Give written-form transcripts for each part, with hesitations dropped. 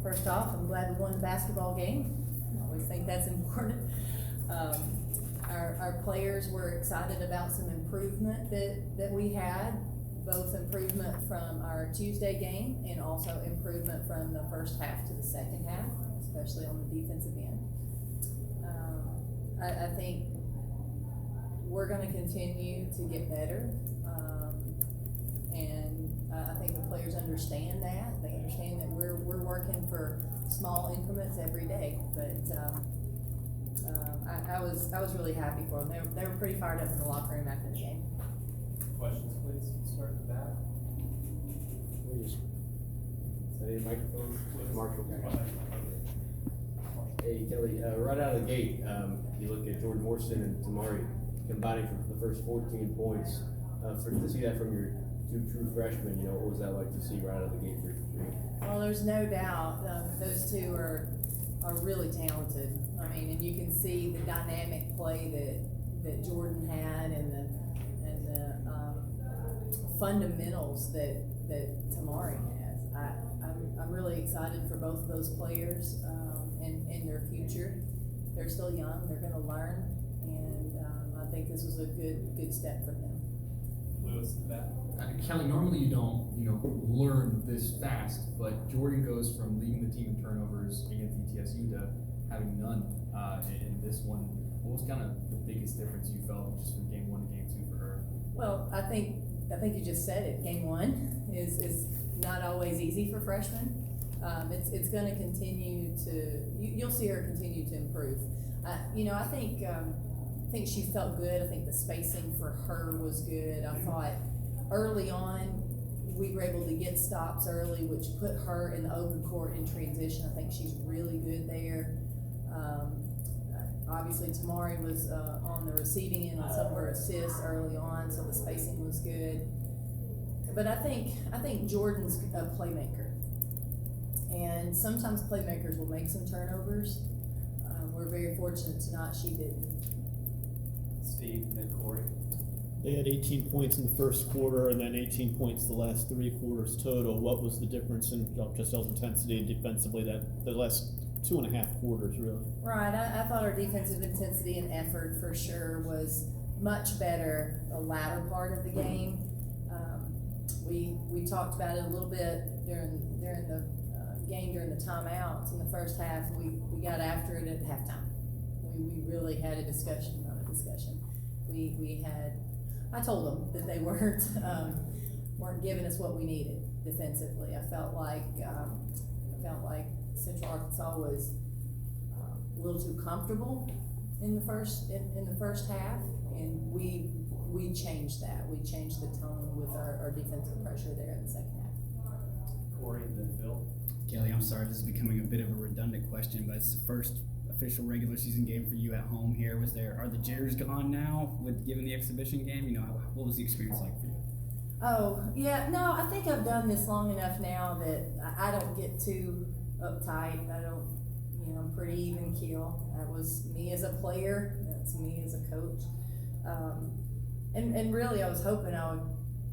First off, I'm glad we won the basketball game. I always think that's important. Our players were excited about some improvement that we had, both improvement from our Tuesday game and also improvement from the first half to the second half, especially on the defensive end. I think we're going to continue to get better, and I think the players understand that. They understand that we're working for small increments every day. But I was really happy for them. They were pretty fired up in the locker room after the game. Questions, please. Start with that. Please. Is that a microphone? Marshall. Hey, Kelly, right out of the gate, you look at Jordan Morrison and Tamari combining for the first 14 points. To see that from your two true freshmen, what was that like to see right out of the gate for you? Well, there's no doubt those two are really talented. I mean, and you can see the dynamic play that Jordan had and the fundamentals that Tamari has. I'm really excited for both of those players and their future. They're still young. They're going to learn, and I think this was a good step for them. Lewis, that. Kelly, normally you don't, learn this fast, but Jordan goes from leading the team in turnovers against ETSU to having none in this one. What was kind of the biggest difference you felt just from game 1 to game 2 for her? Well, I think you just said it. Game 1 is not always easy for freshmen. It's going to continue to. You'll see her continue to improve. I think she felt good. I think the spacing for her was good. I thought early on we were able to get stops early, which put her in the open court in transition. I think she's really good there. Obviously, Tamari was on the receiving end on some of her assists early on, so the spacing was good. But I think Jordan's a playmaker, and sometimes playmakers will make some turnovers. We're very fortunate tonight she didn't. Steve and then Corey. They had 18 points in the first quarter and then 18 points the last 3 quarters total. What was the difference in just intensity defensively the last 2.5 quarters, really? Right. I thought our defensive intensity and effort for sure was much better the latter part of the game. We talked about it a little bit during the game during the timeouts in the first half. We got after it at halftime. We really had a discussion, not a discussion. We had. I told them that they weren't giving us what we needed defensively. I felt like Central Arkansas was a little too comfortable in the first half, and we changed that. We changed the tone with our defensive pressure there in the second half. Corey and then Phil. Kelly, I'm sorry, this is becoming a bit of a redundant question, but it's the first official regular season game for you at home here. Are the jitters gone now given the exhibition game? What was the experience like for you? Oh, yeah, no, I think I've done this long enough now that I don't get too uptight. I'm pretty even keel. That was me as a player. That's me as a coach. And really I was hoping I would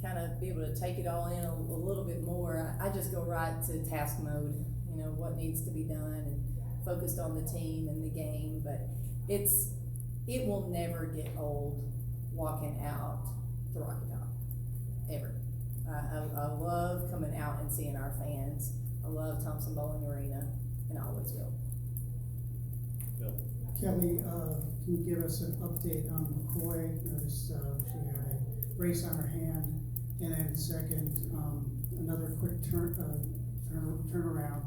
kind of be able to take it all in a little bit more. I just go right to task mode, what needs to be done, and focused on the team and the game. But it will never get old walking out to Rocky Top, ever. I love coming out and seeing our fans. I love Thompson Bowling Arena, and I always will. Phil. Kelly, can you give us an update on McCoy? Noticed she had a brace on her hand, and then second, another quick turnaround,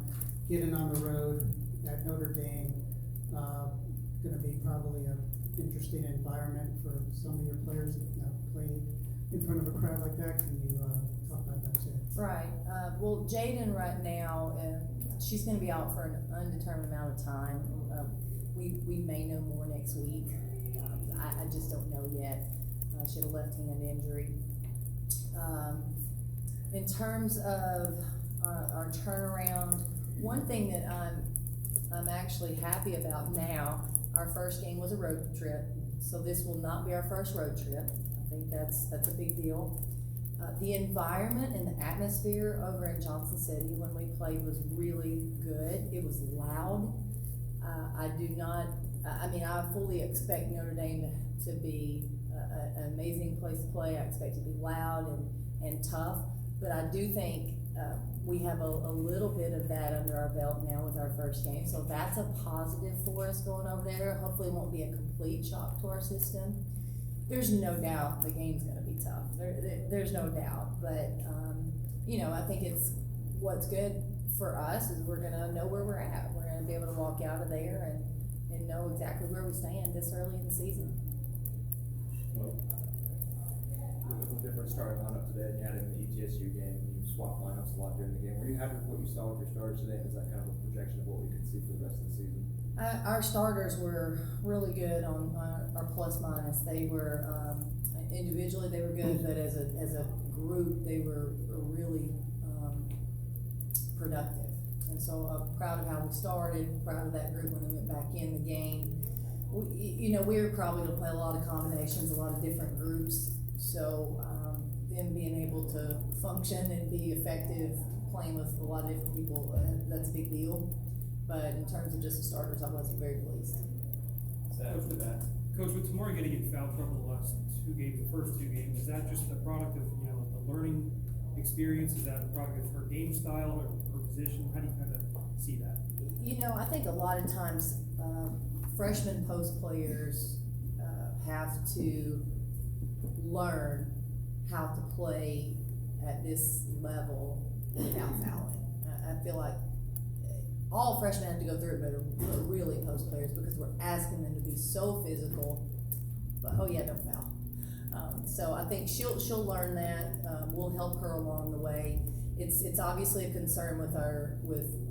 getting on the road at Notre Dame. Going to be probably an interesting environment for some of your players that have played in front of a crowd like that. Can you talk about that too? Right. Well, Jaden right now, she's going to be out for an undetermined amount of time. We may know more next week. I just don't know yet. She had a left hand injury. In terms of our turnaround, one thing that I'm actually happy about now, our first game was a road trip, so this will not be our first road trip. I think that's a big deal. The environment and the atmosphere over in Johnson City when we played was really good. It was loud. I fully expect Notre Dame to be an amazing place to play. I expect it to be loud and tough, but I do think we have a little bit of that under our belt now with our first game, so that's a positive for us going over there. Hopefully it won't be a complete shock to our system. There's no doubt the game's going to be tough. There's no doubt, but I think it's what's good for us is we're going to know where we're at. We're going to be able to walk out of there and know exactly where we stand this early in the season. Well, with a different starting lineup today than you had in the ETSU game, you swapped lineups a lot during the game. Were you happy with what you saw with your starters today? And is that kind of a projection of what we could see for the rest of the season? Our starters were really good on our plus minus. They were individually they were good, but as a group they were really productive. And so I'm proud of how we started. Proud of that group when we went back in the game. We were probably going to play a lot of combinations, a lot of different groups. So them being able to function and be effective playing with a lot of different people, that's a big deal. But in terms of just the starters, I wasn't very pleased. After that, Coach, with Tamari getting in foul trouble the last two games, the first two games, is that just a product of the learning experience? Is that a product of her game style or her position? How do you kind of see that? I think a lot of times freshman post players have to learn how to play at this level without fouling. I feel like all freshmen have to go through it, but really post players, because we're asking them to be so physical. But don't foul. So I think she'll learn that. We'll help her along the way. It's obviously a concern with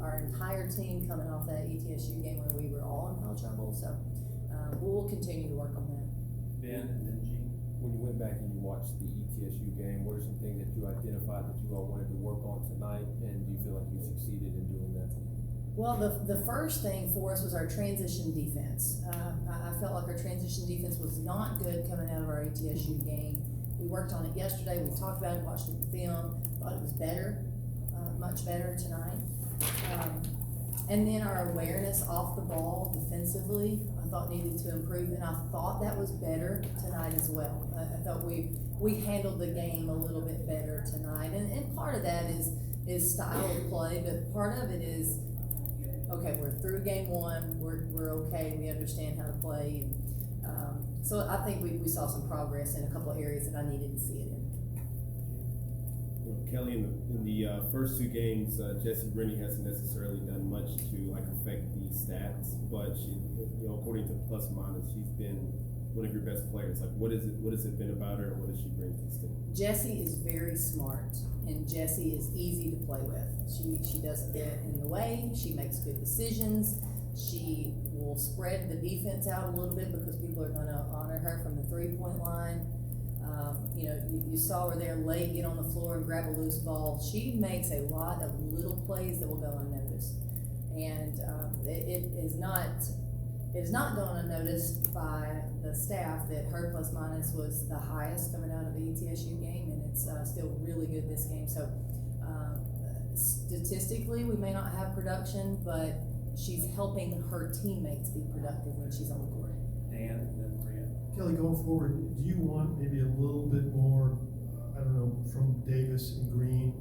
our entire team coming off that ETSU game where we were all in foul trouble. So we'll continue to work on that. Ben and then G. When you went back and you watched the ETSU game, what are some things that you identified that you all wanted to work on tonight, and do you feel like you succeeded in doing that? Well, the first thing for us was our transition defense. I felt like our transition defense was not good coming out of our ETSU game. We worked on it yesterday. We talked about it, watched it film, thought it was better, much better tonight. And then our awareness off the ball defensively, I thought needed to improve, and I thought that was better tonight as well. I thought we handled the game a little bit better tonight, and part of that is style of play, but part of it is, okay, we're through game one, we're okay, we understand how to play. So I think we saw some progress in a couple of areas that I needed to see it in. Kelly, in the first two games, Jessie hasn't necessarily done much to affect the stats, but she, according to plus minus, she's been one of your best players. What has it been about her, and what does she bring to this team? Jessie is very smart, and Jessie is easy to play with. She doesn't get in the way. She makes good decisions. She will spread the defense out a little bit because people are going to honor her from the 3-point line. You saw her there late, get on the floor and grab a loose ball. She makes a lot of little plays that will go unnoticed, and it is not going unnoticed by the staff that her plus minus was the highest coming out of the ETSU game, and it's still really good this game. So statistically, we may not have production, but she's helping her teammates be productive when she's on the court. Dan and then Maria. Kelly, going forward, do you want maybe a little bit more, from Davis and Green,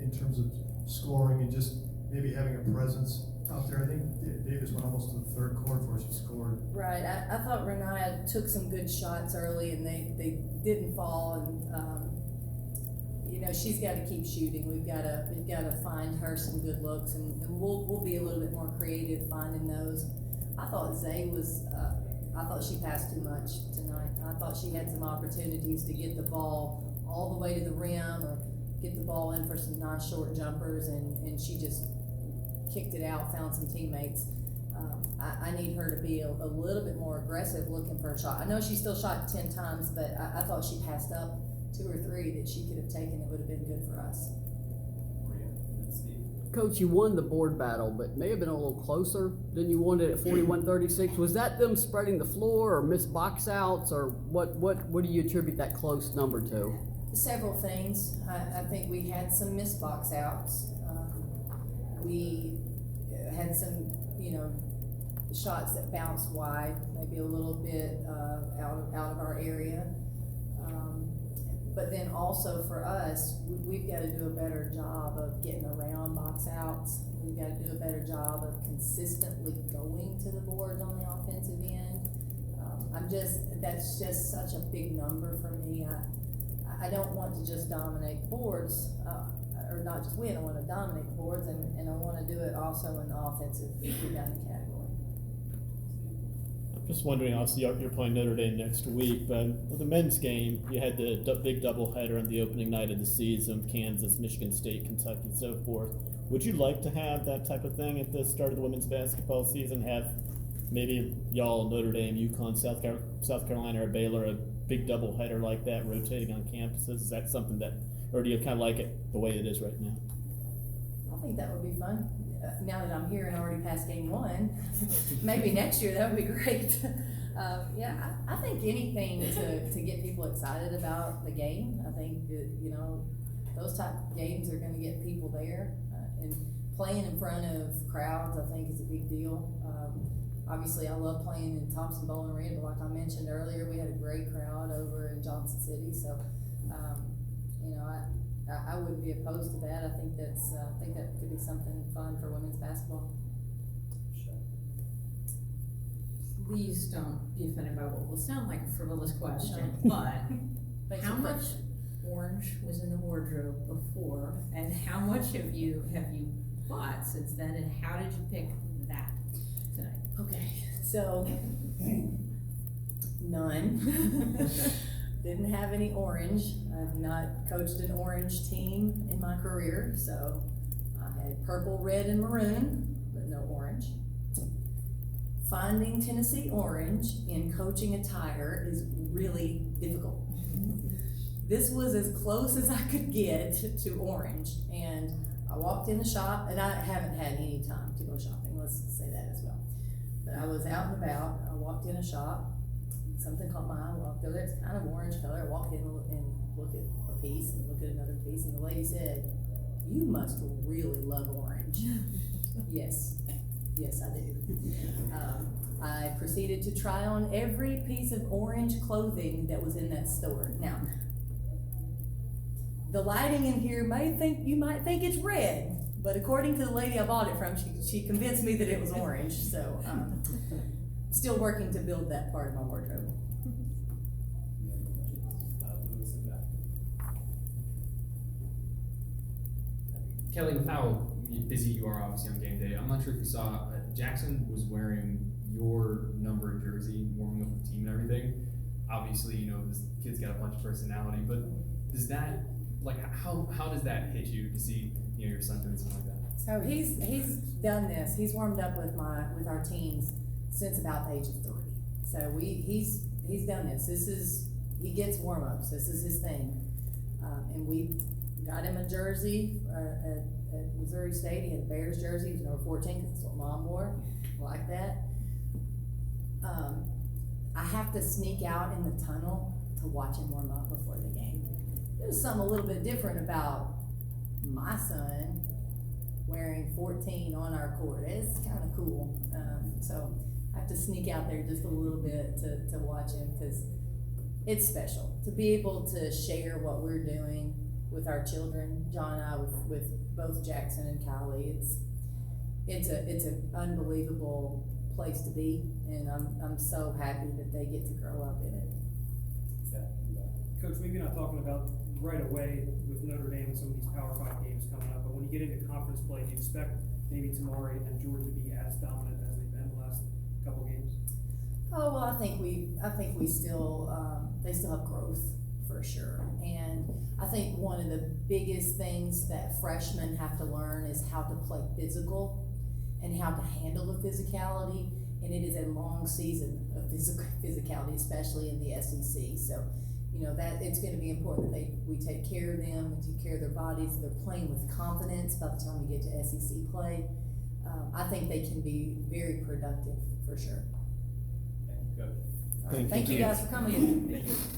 in terms of scoring and just maybe having a presence out there? I think Davis went almost to the third quarter before she scored. Right. I thought Renaya took some good shots early, and they didn't fall. And she's got to keep shooting. We've got to find her some good looks, and we'll be a little bit more creative finding those. I thought Zay was. I thought she passed too much tonight. I thought she had some opportunities to get the ball all the way to the rim or get the ball in for some nice short jumpers, and she just kicked it out, found some teammates. I need her to be a little bit more aggressive looking for a shot. I know she still shot 10 times, but I thought she passed up 2 or 3 that she could have taken that would have been good for us. Maria and then Steve. Coach, you won the board battle, but may have been a little closer than you won it at 41-36. Was that them spreading the floor or missed box outs, or what do you attribute that close number to? Several things. I think we had some missed box outs. We had some, shots that bounced wide, maybe a little bit out of our area. But then also for us, we've got to do a better job of getting around box outs. We've got to do a better job of consistently going to the boards on the offensive end. That's just such a big number for me. I don't want to just dominate boards, or not just win. I want to dominate the boards, and I want to do it also in the offensive rebounding category. I'm just wondering, obviously, you're playing Notre Dame next week, but with the men's game, you had the big doubleheader on the opening night of the season, Kansas, Michigan State, Kentucky, and so forth. Would you like to have that type of thing at the start of the women's basketball season? Have maybe y'all, Notre Dame, UConn, South Carolina, or Baylor, a big doubleheader like that rotating on campuses? Is that something that, or do you kind of like it the way it is right now? I think that would be fun. Now that I'm here and already past game one, maybe next year that would be great. I think anything to get people excited about the game. I think that, those type of games are going to get people there. And playing in front of crowds, I think, is a big deal. Obviously, I love playing in Thompson Bowling Arena, but like I mentioned earlier, we had a great crowd over in Johnson City. So, I wouldn't be opposed to that. I think that could be something fun for women's basketball. Please don't be offended by what will sound like a frivolous question, but how much orange was in the wardrobe before, and how much have you bought since then, and how did you pick that tonight? Okay, so none. Didn't have any orange. I've not coached an orange team in my career, so I had purple, red, and maroon, but no orange. Finding Tennessee orange in coaching attire is really difficult. This was as close as I could get to orange, and I walked in the shop, and I haven't had any time to go shopping, let's say that as well. But I was out and about, I walked in a shop, something caught my eye, I walked over there, it's kind of orange color, I walked in and looked at a piece and looked at another piece, and the lady said, "You must really love orange." Yes, I do. I proceeded to try on every piece of orange clothing that was in that store. Now, the lighting in here you might think it's red, but according to the lady I bought it from, she convinced me that it was orange, so still working to build that part of my wardrobe. Lewis and Beth. Kelly, with how busy you are obviously on game day, I'm not sure if you saw, Jackson was wearing your number jersey, warming up the team and everything. Obviously, this kid's got a bunch of personality, but does that, how does that hit you to see, your son doing something like that? So he's done this. He's warmed up with our teams since about the age of 3. So he's done this. He gets warm-ups. This is his thing. And we got him a jersey at Missouri State. He had a Bears jersey. He was number 14 because that's what Mom wore. Like that. I have to sneak out in the tunnel to watch him warm up before the game. There's something a little bit different about my son wearing 14 on our court. It's kind of cool. So I have to sneak out there just a little bit to watch him, because it's special to be able to share what we're doing with our children, John and I, with both Jackson and Kylie. It's an unbelievable place to be, and I'm so happy that they get to grow up in it. Coach, maybe not talking about right away with Notre Dame and some of these Power 5 games coming up, but when you get into conference play, do you expect maybe Tamari and Georgia to be as dominant as they've been the last couple games? Oh, well, I think we still, they still have growth for sure. And I think one of the biggest things that freshmen have to learn is how to play physical and how to handle the physicality. And it is a long season of physicality, especially in the SEC. So, that it's going to be important that we take care of them, we take care of their bodies. They're playing with confidence by the time we get to SEC play. I think they can be very productive for sure. Thank you, Coach. Thank you guys for coming in.